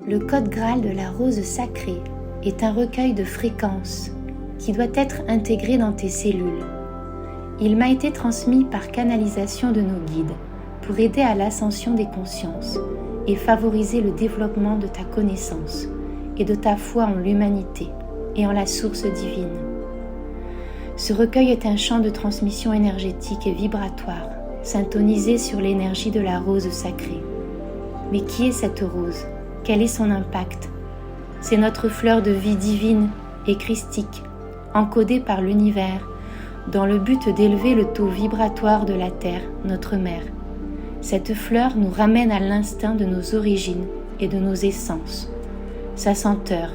Le code Graal de la rose sacrée est un recueil de fréquences qui doit être intégré dans tes cellules. Il m'a été transmis par canalisation de nos guides pour aider à l'ascension des consciences et favoriser le développement de ta connaissance et de ta foi en l'humanité et en la source divine. Ce recueil est un champ de transmission énergétique et vibratoire, syntonisé sur l'énergie de la rose sacrée. Mais qui est cette rose ? Quel est son impact ? C'est notre fleur de vie divine et christique, encodée par l'univers, dans le but d'élever le taux vibratoire de la Terre, notre mère. Cette fleur nous ramène à l'instinct de nos origines et de nos essences. Sa senteur,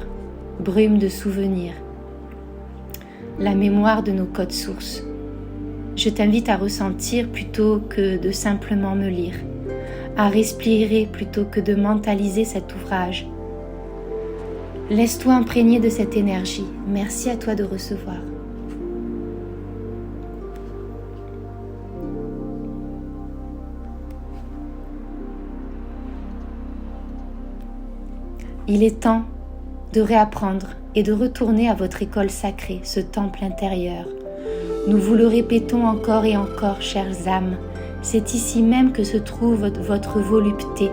brume de souvenirs, la mémoire de nos codes sources. Je t'invite à ressentir plutôt que de simplement me lire, à respirer plutôt que de mentaliser cet ouvrage. Laisse-toi imprégner de cette énergie. Merci à toi de recevoir. Il est temps de réapprendre et de retourner à votre école sacrée, ce temple intérieur. Nous vous le répétons encore et encore, chères âmes, c'est ici même que se trouve votre volupté,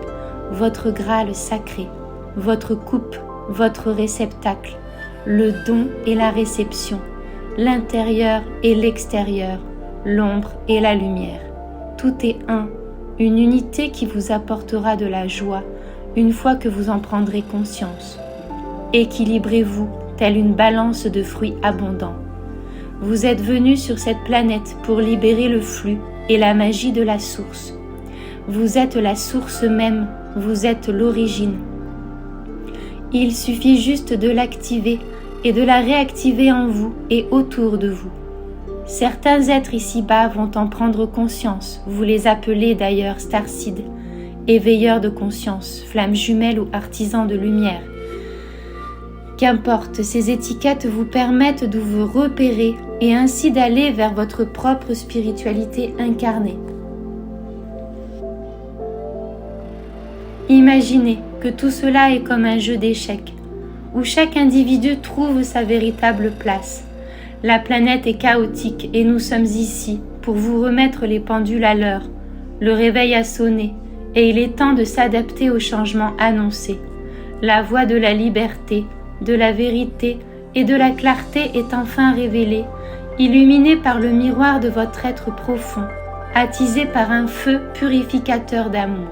votre Graal sacré, votre coupe, votre réceptacle, le don et la réception, l'intérieur et l'extérieur, l'ombre et la lumière. Tout est un, une unité qui vous apportera de la joie une fois que vous en prendrez conscience. Équilibrez-vous telle une balance de fruits abondants. Vous êtes venus sur cette planète pour libérer le flux et la magie de la source. Vous êtes la source même, vous êtes l'origine. Il suffit juste de l'activer et de la réactiver en vous et autour de vous. Certains êtres ici-bas vont en prendre conscience, vous les appelez d'ailleurs starseeds, éveilleurs de conscience, flammes jumelles ou artisans de lumière. Qu'importe, ces étiquettes vous permettent de vous repérer et ainsi d'aller vers votre propre spiritualité incarnée. Imaginez que tout cela est comme un jeu d'échecs, où chaque individu trouve sa véritable place. La planète est chaotique et nous sommes ici pour vous remettre les pendules à l'heure. Le réveil a sonné et il est temps de s'adapter aux changements annoncés. La voie de la liberté, de la vérité et de la clarté est enfin révélée, illuminée par le miroir de votre être profond, attisée par un feu purificateur d'amour.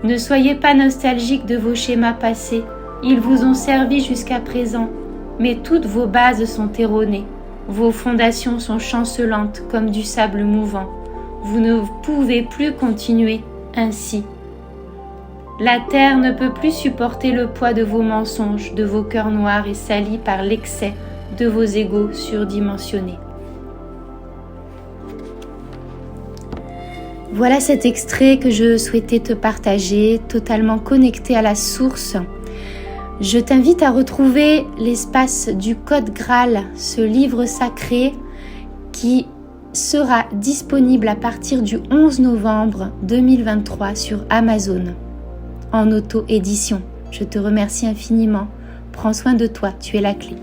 Ne soyez pas nostalgiques de vos schémas passés, ils vous ont servi jusqu'à présent, mais toutes vos bases sont erronées, vos fondations sont chancelantes comme du sable mouvant. Vous ne pouvez plus continuer ainsi. La terre ne peut plus supporter le poids de vos mensonges, de vos cœurs noirs et salis par l'excès de vos égos surdimensionnés. Voilà cet extrait que je souhaitais te partager, totalement connecté à la source. Je t'invite à retrouver l'espace du Code Graal, ce livre sacré qui sera disponible à partir du 11 novembre 2023 sur Amazon. En auto-édition. Je te remercie infiniment. Prends soin de toi, tu es la clé.